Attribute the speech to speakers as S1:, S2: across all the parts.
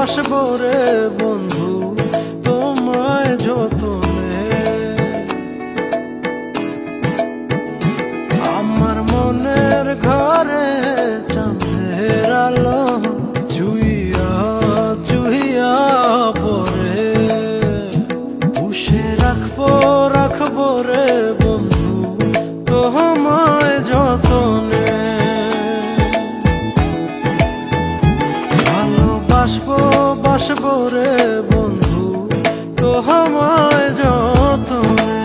S1: বাসবো রে বন্ধু তোমায় যতনে। আমার মনের ঘরে চাঁদের আলো চুইয়া চুইয়া পরে, পুষে রাখবো রে বন্ধু তোমায় যতনে। বাসবো রে বন্ধু তোমায় যতনে।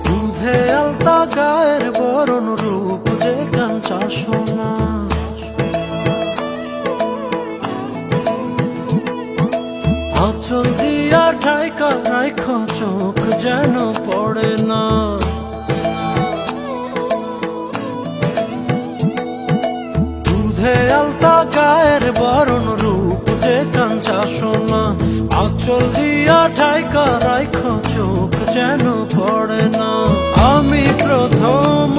S1: দুধে আলতা গায়ের বরণ রূপ যে কাঞ্চা সোনা, আঁচল দিয়া ঢাইকা রাইখো চোখ যেন পড়ে না। দুধে আলতা গায়ের বরণ রূপ যে কাঞ্চা সোনা, আঁচল দিয়া ঢাইকা রাইখো চোখ যেন পড়ে না। আমি প্রথম